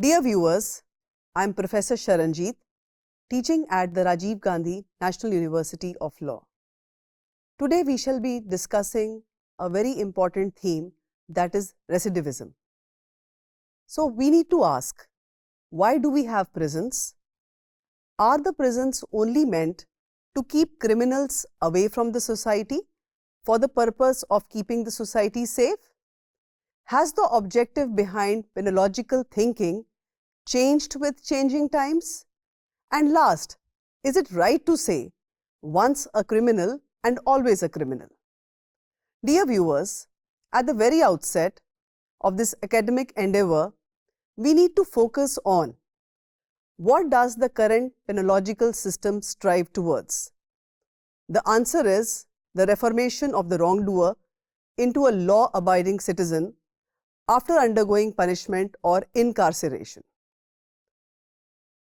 Dear viewers, I am Professor Sharanjeet, teaching at the Rajiv Gandhi National University of Law. Today we shall be discussing a very important theme, that is recidivism. So we need to ask, why do we have prisons? Are the prisons only meant to keep criminals away from the society for the purpose of keeping the society safe? Has the objective behind penological thinking changed with changing times? And last, is it right to say, once a criminal and always a criminal? Dear viewers, at the very outset of this academic endeavor, we need to focus on what does the current penological system strive towards? The answer is the reformation of the wrongdoer into a law-abiding citizen after undergoing punishment or incarceration.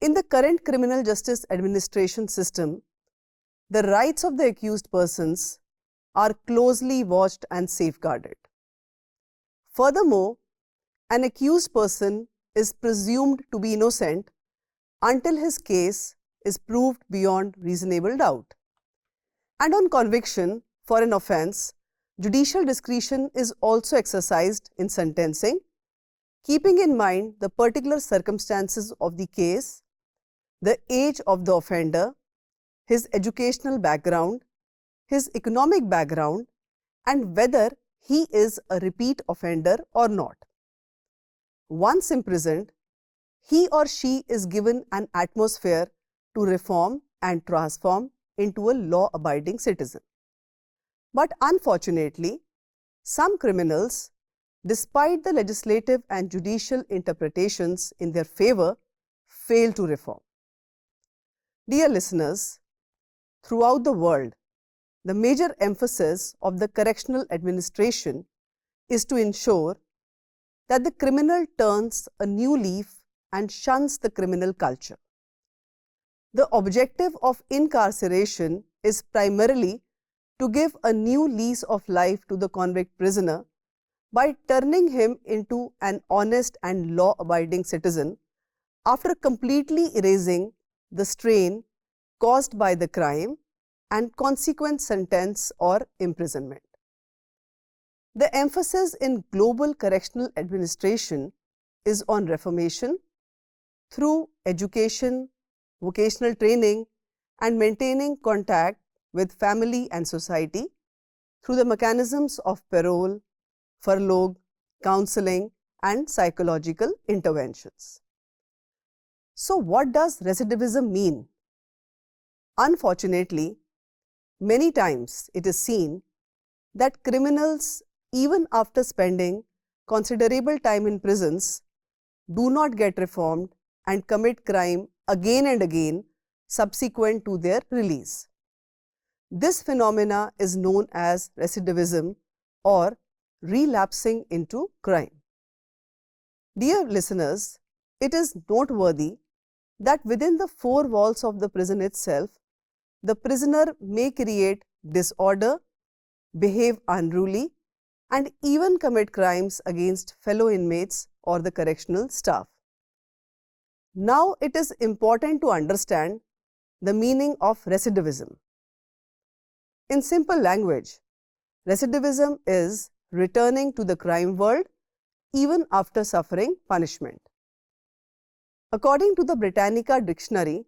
In the current criminal justice administration system, the rights of the accused persons are closely watched and safeguarded. Furthermore, an accused person is presumed to be innocent until his case is proved beyond reasonable doubt. And on conviction for an offence, judicial discretion is also exercised in sentencing, keeping in mind the particular circumstances of the case, the age of the offender, his educational background, his economic background, and whether he is a repeat offender or not. Once imprisoned, he or she is given an atmosphere to reform and transform into a law-abiding citizen. But unfortunately, some criminals, despite the legislative and judicial interpretations in their favor, fail to reform. Dear listeners, throughout the world, the major emphasis of the correctional administration is to ensure that the criminal turns a new leaf and shuns the criminal culture. The objective of incarceration is primarily to give a new lease of life to the convict prisoner by turning him into an honest and law-abiding citizen after completely erasing the strain caused by the crime and consequent sentence or imprisonment. The emphasis in global correctional administration is on reformation through education, vocational training, and maintaining contact with family and society through the mechanisms of parole, furlough, counseling, and psychological interventions. So what does recidivism mean? Unfortunately, many times it is seen that criminals, even after spending considerable time in prisons, do not get reformed and commit crime again and again subsequent to their release. This phenomena is known as recidivism or relapsing into crime. Dear listeners, it is noteworthy that within the four walls of the prison itself, the prisoner may create disorder, behave unruly, and even commit crimes against fellow inmates or the correctional staff. Now it is important to understand the meaning of recidivism. In simple language, recidivism is returning to the crime world even after suffering punishment. According to the Britannica Dictionary,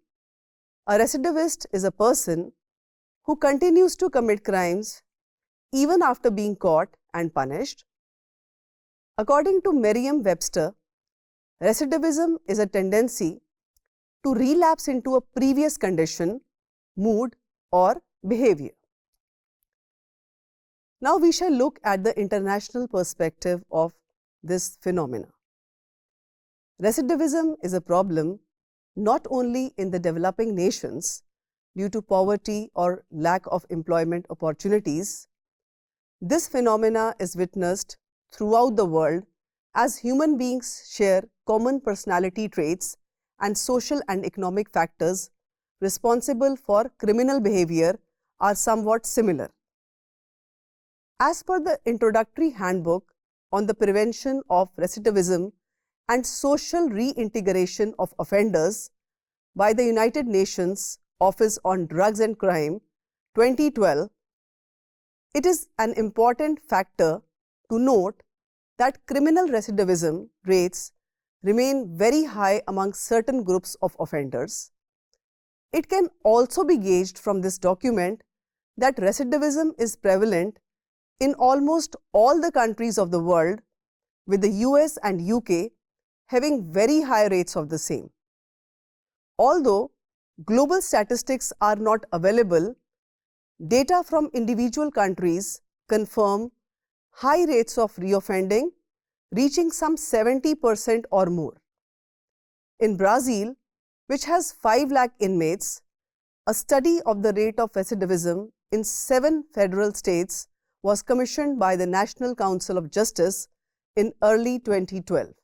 a recidivist is a person who continues to commit crimes even after being caught and punished. According to Merriam-Webster, recidivism is a tendency to relapse into a previous condition, mood, or behavior. Now we shall look at the international perspective of this phenomena. Recidivism is a problem not only in the developing nations due to poverty or lack of employment opportunities. This phenomena is witnessed throughout the world as human beings share common personality traits and social and economic factors responsible for criminal behavior are somewhat similar. As per the introductory handbook on the prevention of recidivism and Social Reintegration of Offenders by the United Nations Office on Drugs and Crime 2012, it is an important factor to note that criminal recidivism rates remain very high among certain groups of offenders. It can also be gauged from this document that recidivism is prevalent in almost all the countries of the world, with the US and UK having very high rates of the same. Although global statistics are not available, data from individual countries confirm high rates of reoffending reaching some 70% or more. In Brazil, which has 5 lakh inmates, a study of the rate of recidivism in 7 federal states was commissioned by the National Council of Justice in early 2012.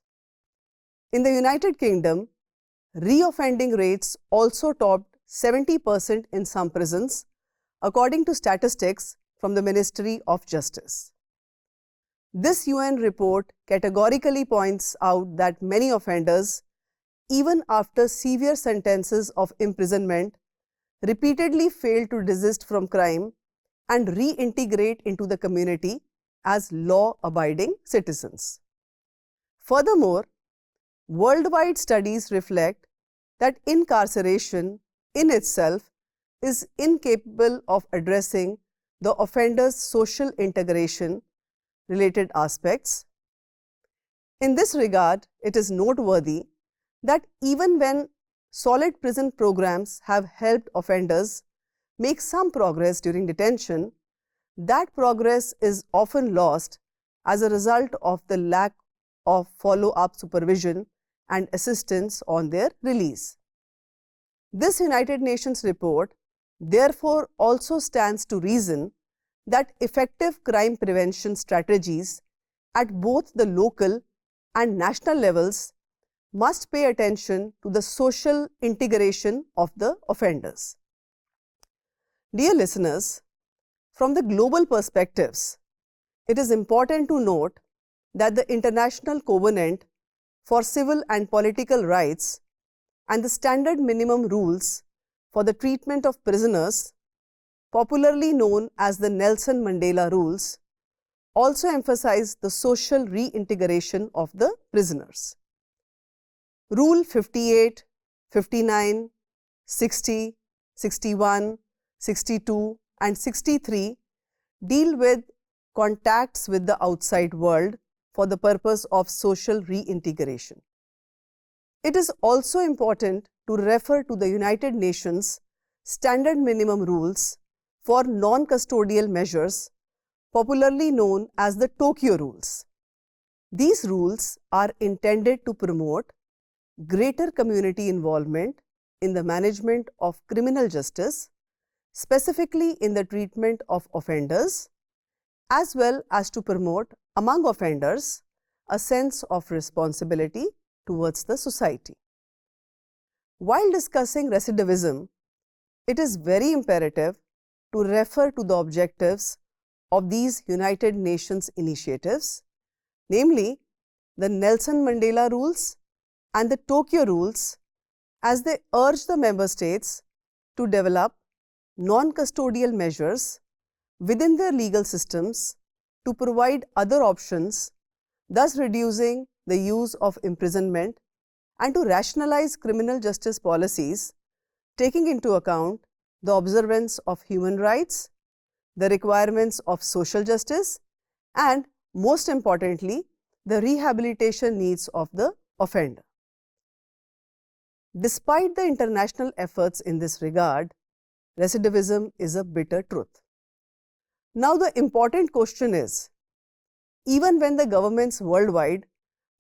In the United Kingdom, reoffending rates also topped 70% in some prisons, according to statistics from the Ministry of Justice. This UN report categorically points out that many offenders, even after severe sentences of imprisonment, repeatedly fail to desist from crime and reintegrate into the community as law-abiding citizens. Furthermore, worldwide studies reflect that incarceration in itself is incapable of addressing the offender's social integration related aspects. In this regard, it is noteworthy that even when solid prison programs have helped offenders make some progress during detention, that progress is often lost as a result of the lack of follow-up supervision and assistance on their release. This United Nations report therefore also stands to reason that effective crime prevention strategies at both the local and national levels must pay attention to the social integration of the offenders. Dear listeners, from the global perspectives, it is important to note that the International Covenant for Civil and Political Rights and the Standard Minimum Rules for the Treatment of Prisoners, popularly known as the Nelson Mandela Rules, also emphasize the social reintegration of the prisoners. Rule 58, 59, 60, 61, 62 and 63 deal with contacts with the outside world for the purpose of social reintegration. It is also important to refer to the United Nations Standard Minimum Rules for non-custodial measures, popularly known as the Tokyo Rules. These rules are intended to promote greater community involvement in the management of criminal justice, specifically in the treatment of offenders, as well as to promote among offenders a sense of responsibility towards the society. While discussing recidivism, it is very imperative to refer to the objectives of these United Nations initiatives, namely the Nelson Mandela Rules and the Tokyo Rules, as they urge the member states to develop non-custodial measures within their legal systems to provide other options, thus reducing the use of imprisonment, and to rationalize criminal justice policies, taking into account the observance of human rights, the requirements of social justice, and most importantly, the rehabilitation needs of the offender. Despite the international efforts in this regard, recidivism is a bitter truth. Now the important question is, even when the governments worldwide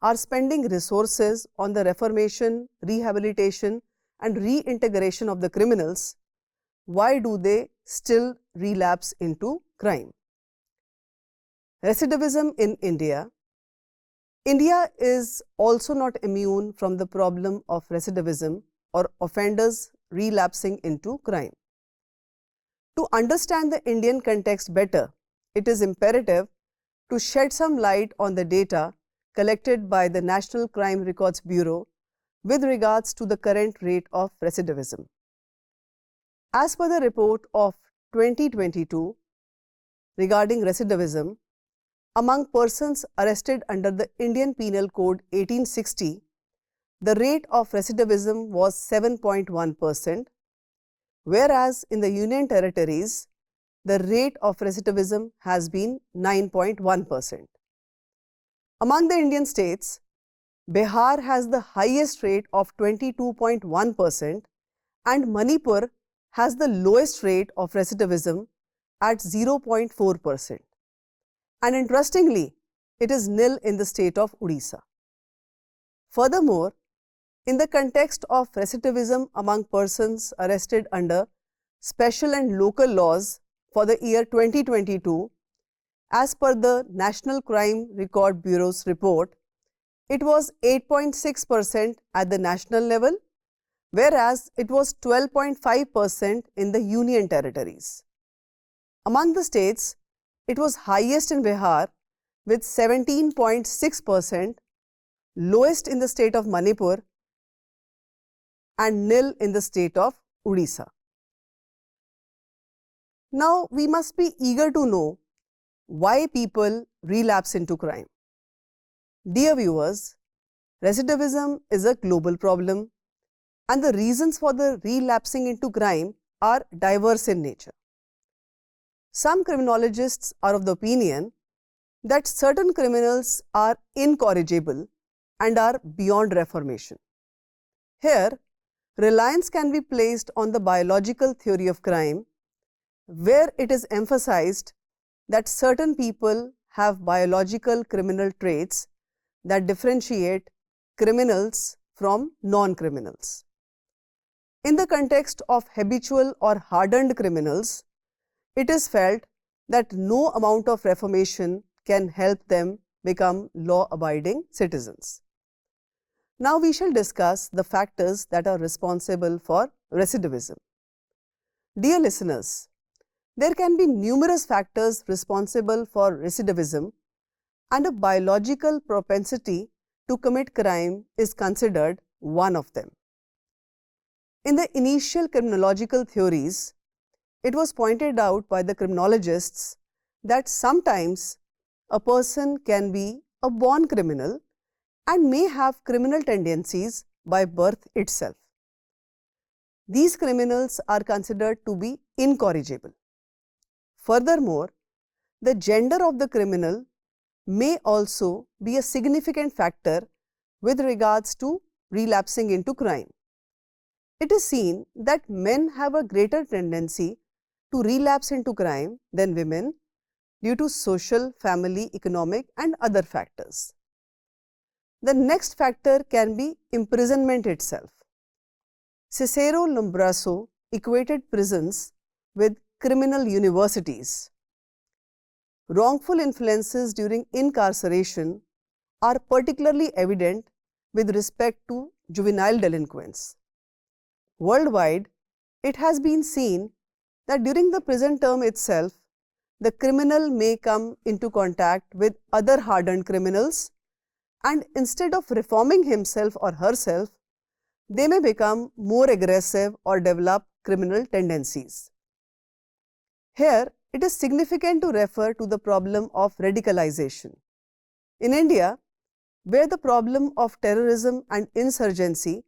are spending resources on the reformation, rehabilitation and reintegration of the criminals, why do they still relapse into crime? Recidivism in India. India is also not immune from the problem of recidivism or offenders relapsing into crime. To understand the Indian context better, it is imperative to shed some light on the data collected by the National Crime Records Bureau with regards to the current rate of recidivism. As per the report of 2022 regarding recidivism, among persons arrested under the Indian Penal Code 1860, the rate of recidivism was 7.1%, whereas in the Union Territories, the rate of recidivism has been 9.1%. Among the Indian states, Bihar has the highest rate of 22.1% and Manipur has the lowest rate of recidivism at 0.4%. And interestingly, it is nil in the state of Odisha. Furthermore, in the context of recidivism among persons arrested under special and local laws for the year 2022, as per the National Crime Record Bureau's report, it was 8.6% at the national level, whereas it was 12.5% in the Union Territories. Among the states, it was highest in Bihar with 17.6%, lowest in the state of Manipur, and nil in the state of Odisha. Now, we must be eager to know why people relapse into crime. Dear viewers, recidivism is a global problem and the reasons for the relapsing into crime are diverse in nature. Some criminologists are of the opinion that certain criminals are incorrigible and are beyond reformation. Here, reliance can be placed on the biological theory of crime, where it is emphasized that certain people have biological criminal traits that differentiate criminals from non-criminals. In the context of habitual or hardened criminals, it is felt that no amount of reformation can help them become law-abiding citizens. Now we shall discuss the factors that are responsible for recidivism. Dear listeners, there can be numerous factors responsible for recidivism, and a biological propensity to commit crime is considered one of them. In the initial criminological theories, it was pointed out by the criminologists that sometimes a person can be a born criminal and may have criminal tendencies by birth itself. These criminals are considered to be incorrigible. Furthermore, the gender of the criminal may also be a significant factor with regards to relapsing into crime. It is seen that men have a greater tendency to relapse into crime than women due to social, family, economic and other factors. The next factor can be imprisonment itself. Cicero Lombroso equated prisons with criminal universities. Wrongful influences during incarceration are particularly evident with respect to juvenile delinquents. Worldwide, it has been seen that during the prison term itself, the criminal may come into contact with other hardened criminals, and instead of reforming himself or herself, they may become more aggressive or develop criminal tendencies. Here, it is significant to refer to the problem of radicalization. In India, where the problem of terrorism and insurgency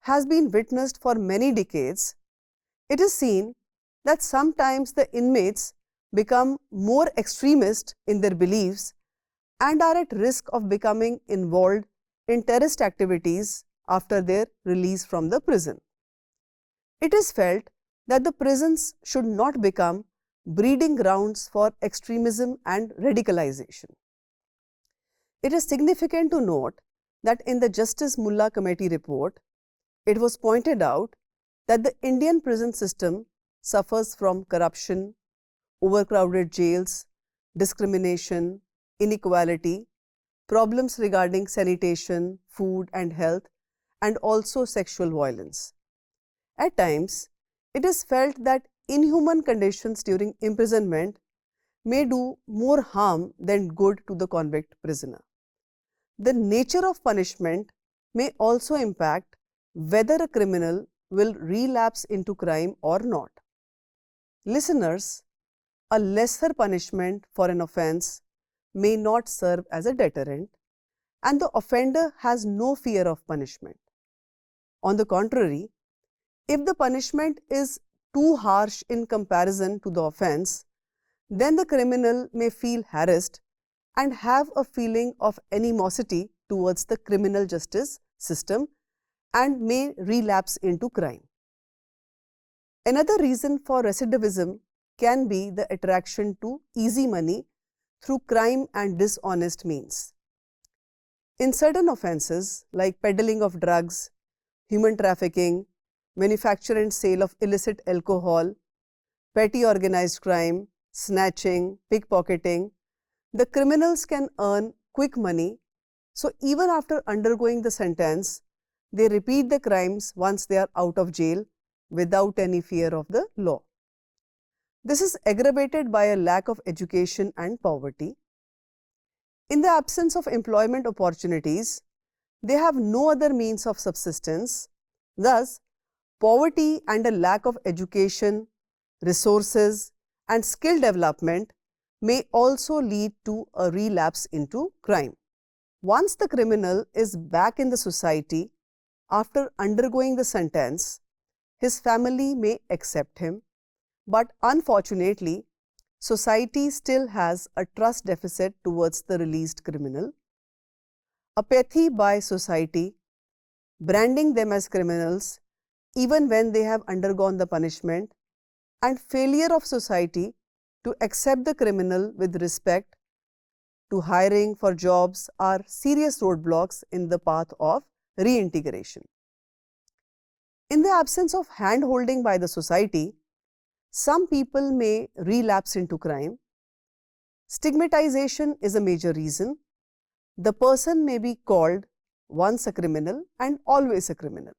has been witnessed for many decades, it is seen that sometimes the inmates become more extremist in their beliefs and are at risk of becoming involved in terrorist activities after their release from the prison. It is felt that the prisons should not become breeding grounds for extremism and radicalization. It is significant to note that in the Justice Mullah Committee report, it was pointed out that the Indian prison system suffers from corruption, overcrowded jails, discrimination, inequality, problems regarding sanitation, food and health, and also sexual violence. At times, it is felt that inhuman conditions during imprisonment may do more harm than good to the convict prisoner. The nature of punishment may also impact whether a criminal will relapse into crime or not. Listeners, a lesser punishment for an offence may not serve as a deterrent, and the offender has no fear of punishment. On the contrary, if the punishment is too harsh in comparison to the offence, then the criminal may feel harassed and have a feeling of animosity towards the criminal justice system and may relapse into crime. Another reason for recidivism can be the attraction to easy money through crime and dishonest means. In certain offences like peddling of drugs, human trafficking, manufacture and sale of illicit alcohol, petty organized crime, snatching, pickpocketing, the criminals can earn quick money, so even after undergoing the sentence, they repeat the crimes once they are out of jail without any fear of the law. This is aggravated by a lack of education and poverty. In the absence of employment opportunities, they have no other means of subsistence. Thus, poverty and a lack of education, resources, and skill development may also lead to a relapse into crime. Once the criminal is back in the society after undergoing the sentence, his family may accept him, but unfortunately, society still has a trust deficit towards the released criminal. Apathy by society, branding them as criminals even when they have undergone the punishment, and failure of society to accept the criminal with respect to hiring for jobs are serious roadblocks in the path of reintegration. In the absence of hand-holding by the society, some people may relapse into crime. Stigmatization is a major reason. The person may be called once a criminal and always a criminal.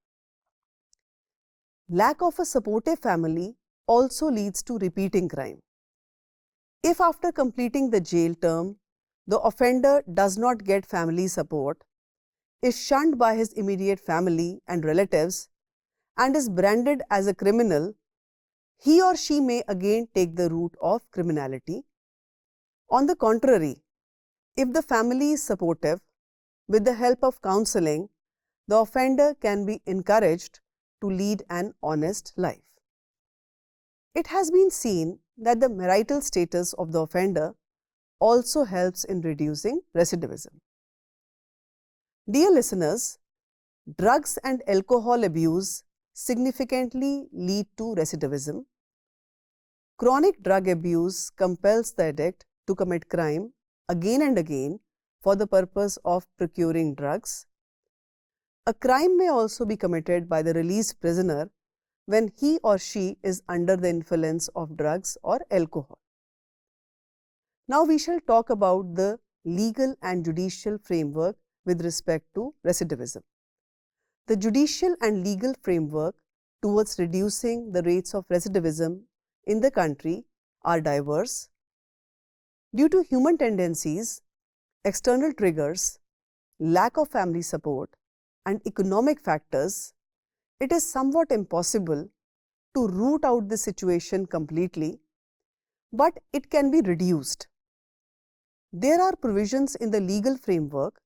Lack of a supportive family also leads to repeating crime. If after completing the jail term, the offender does not get family support, is shunned by his immediate family and relatives, and is branded as a criminal, he or she may again take the route of criminality. On the contrary, if the family is supportive, with the help of counseling, the offender can be encouraged to lead an honest life. It has been seen that the marital status of the offender also helps in reducing recidivism. Dear listeners, drugs and alcohol abuse significantly lead to recidivism. Chronic drug abuse compels the addict to commit crime again and again for the purpose of procuring drugs. A crime may also be committed by the released prisoner when he or she is under the influence of drugs or alcohol. Now we shall talk about the legal and judicial framework with respect to recidivism. The judicial and legal framework towards reducing the rates of recidivism in the country are diverse. Due to human tendencies, external triggers, lack of family support, and economic factors, it is somewhat impossible to root out the situation completely, but it can be reduced. There are provisions in the legal framework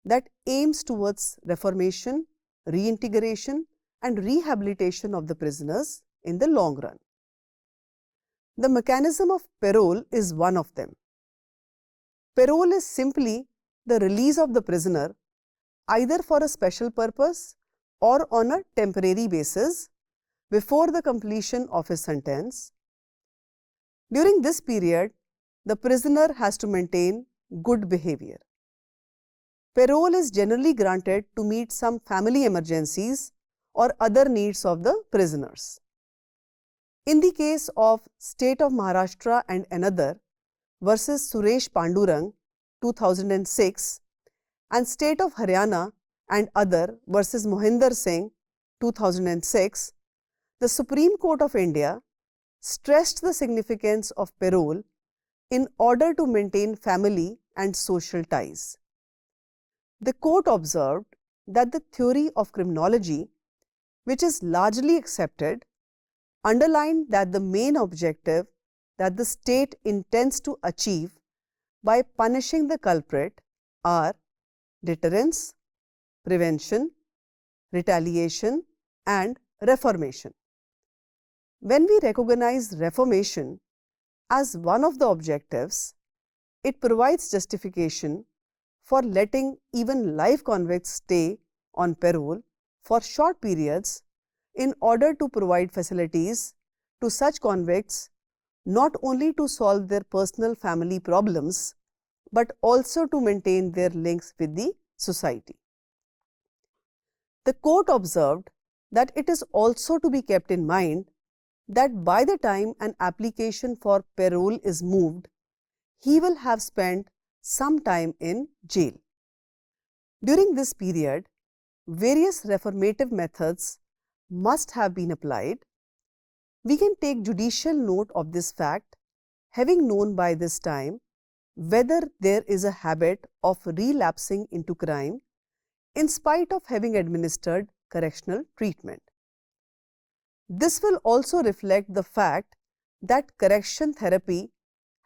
that aims towards reformation, reintegration, and rehabilitation of the prisoners in the long run. The mechanism of parole is one of them. Parole is simply the release of the prisoner either for a special purpose or on a temporary basis before the completion of his sentence. During this period, the prisoner has to maintain good behavior. Parole is generally granted to meet some family emergencies or other needs of the prisoners. In the case of State of Maharashtra and another versus Suresh Pandurang 2006 and State of Haryana and other versus Mohinder Singh 2006, the Supreme Court of India stressed the significance of parole in order to maintain family and social ties. The court observed that the theory of criminology, which is largely accepted, underlined that the main objective that the state intends to achieve by punishing the culprit are deterrence, prevention, retaliation, and reformation. When we recognize reformation as one of the objectives, it provides justification for letting even live convicts stay on parole for short periods in order to provide facilities to such convicts not only to solve their personal family problems but also to maintain their links with the society. The court observed that it is also to be kept in mind that by the time an application for parole is moved, he will have spent some time in jail. During this period, various reformative methods must have been applied. We can take judicial note of this fact, having known by this time whether there is a habit of relapsing into crime in spite of having administered correctional treatment. This will also reflect the fact that correction therapy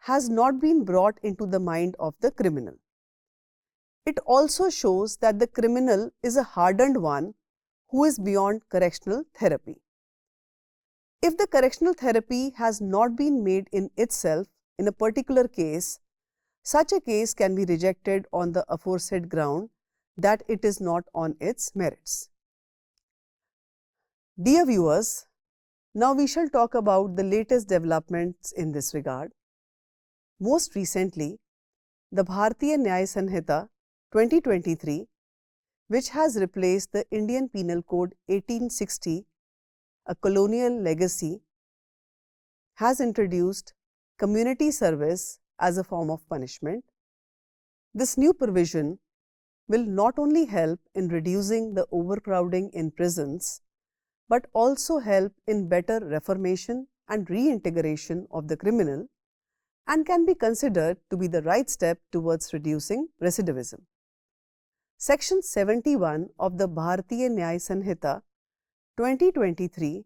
has not been brought into the mind of the criminal. It also shows that the criminal is a hardened one who is beyond correctional therapy. If the correctional therapy has not been made in itself in a particular case, such a case can be rejected on the aforesaid ground that it is not on its merits. Dear viewers, now we shall talk about the latest developments in this regard. Most recently, the Bharatiya Nyaya Sanhita 2023, which has replaced the Indian Penal Code 1860, a colonial legacy, has introduced community service as a form of punishment. This new provision will not only help in reducing the overcrowding in prisons, but also help in better reformation and reintegration of the criminal and can be considered to be the right step towards reducing recidivism. Section 71 of the Bharatiya Nyaya Sanhita 2023,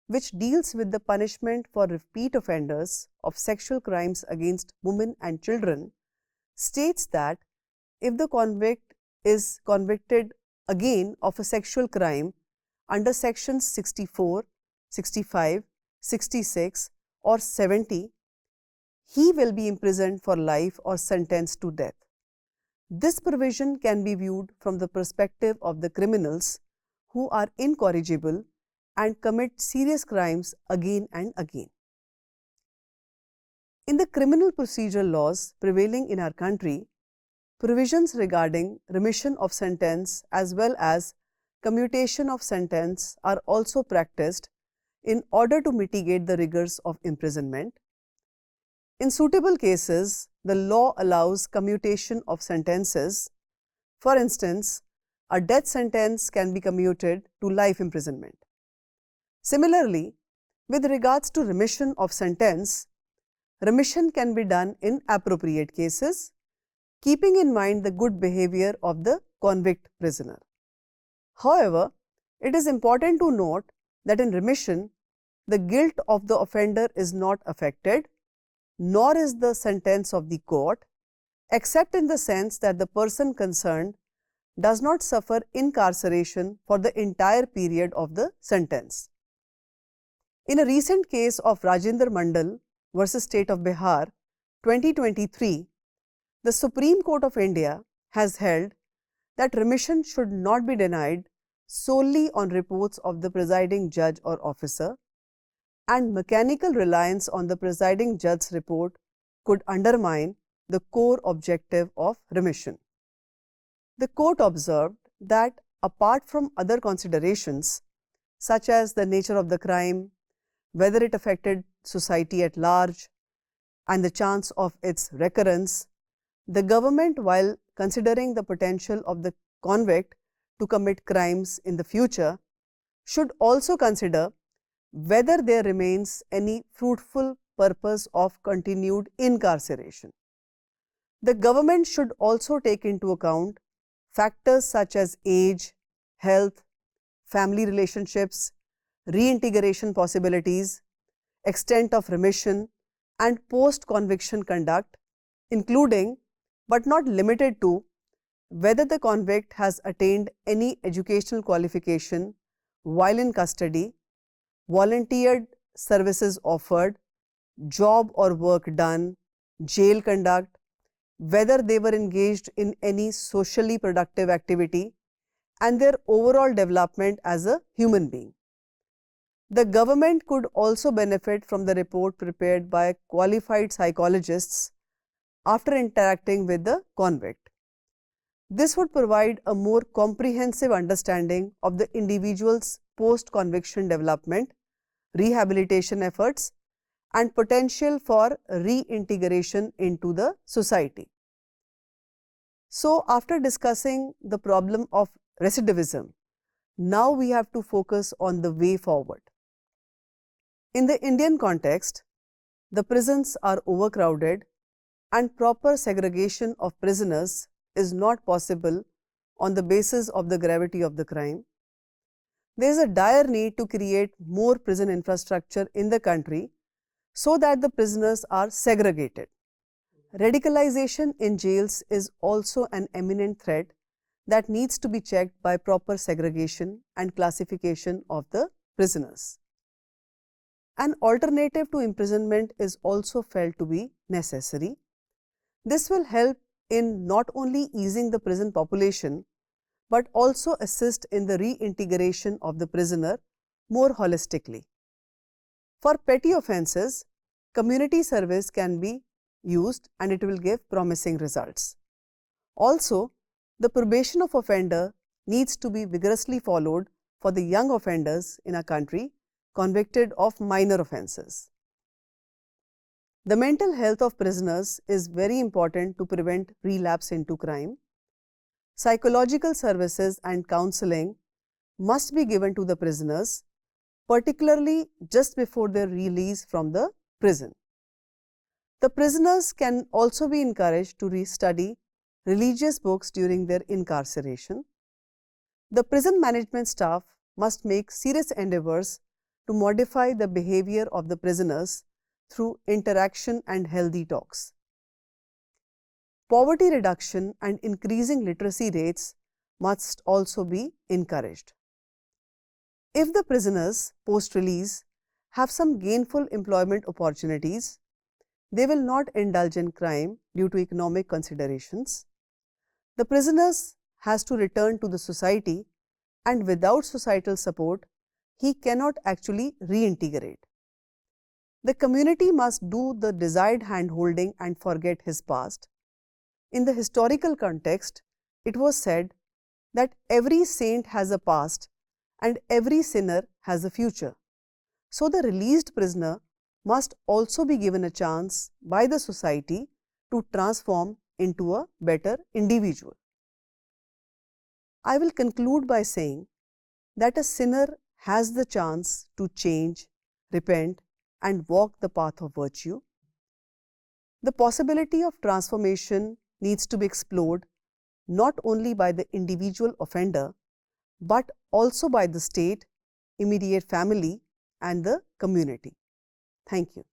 which deals with the punishment for repeat offenders of sexual crimes against women and children, states that if the convict is convicted again of a sexual crime under sections 64, 65, 66 or 70, he will be imprisoned for life or sentenced to death. This provision can be viewed from the perspective of the criminals who are incorrigible and commit serious crimes again and again. In the criminal procedural laws prevailing in our country, provisions regarding remission of sentence as well as commutation of sentence are also practiced in order to mitigate the rigors of imprisonment. In suitable cases, the law allows commutation of sentences. For instance, a death sentence can be commuted to life imprisonment. Similarly, with regards to remission of sentence, remission can be done in appropriate cases, keeping in mind the good behavior of the convict prisoner. However, it is important to note that in remission, the guilt of the offender is not affected, nor is the sentence of the court, except in the sense that the person concerned does not suffer incarceration for the entire period of the sentence. In a recent case of Rajendra Mandal versus State of Bihar 2023, the Supreme Court of India has held that remission should not be denied solely on reports of the presiding judge or officer, and mechanical reliance on the presiding judge's report could undermine the core objective of remission. The court observed that apart from other considerations, such as the nature of the crime, whether it affected society at large, and the chance of its recurrence, the government, while considering the potential of the convict to commit crimes in the future, should also consider whether there remains any fruitful purpose of continued incarceration. The government should also take into account factors such as age, health, family relationships, reintegration possibilities, extent of remission, and post-conviction conduct, including but not limited to whether the convict has attained any educational qualification while in custody, volunteered services offered, job or work done, jail conduct, whether they were engaged in any socially productive activity, and their overall development as a human being. The government could also benefit from the report prepared by qualified psychologists after interacting with the convict. This would provide a more comprehensive understanding of the individual's post-conviction development, rehabilitation efforts, and potential for reintegration into the society. So, after discussing the problem of recidivism, now we have to focus on the way forward. In the Indian context, the prisons are overcrowded and proper segregation of prisoners is not possible on the basis of the gravity of the crime. There is a dire need to create more prison infrastructure in the country so that the prisoners are segregated. Radicalization in jails is also an imminent threat that needs to be checked by proper segregation and classification of the prisoners. An alternative to imprisonment is also felt to be necessary. This will help in not only easing the prison population, but also assist in the reintegration of the prisoner more holistically. For petty offences, community service can be used and it will give promising results. Also, the probation of offender needs to be vigorously followed for the young offenders in our country convicted of minor offences. The mental health of prisoners is very important to prevent relapse into crime. Psychological services and counselling must be given to the prisoners, particularly just before their release from the prison. The prisoners can also be encouraged to restudy religious books during their incarceration. The prison management staff must make serious endeavours to modify the behaviour of the prisoners through interaction and healthy talks. Poverty reduction and increasing literacy rates must also be encouraged. If the prisoners post-release have some gainful employment opportunities, they will not indulge in crime due to economic considerations. The prisoners has to return to the society, and without societal support, he cannot actually reintegrate. The community must do the desired hand-holding and forget his past. In the historical context, it was said that every saint has a past and every sinner has a future. So the released prisoner must also be given a chance by the society to transform into a better individual. I will conclude by saying that a sinner has the chance to change, repent, and walk the path of virtue. The possibility of transformation needs to be explored not only by the individual offender, but also by the state, immediate family, and the community. Thank you.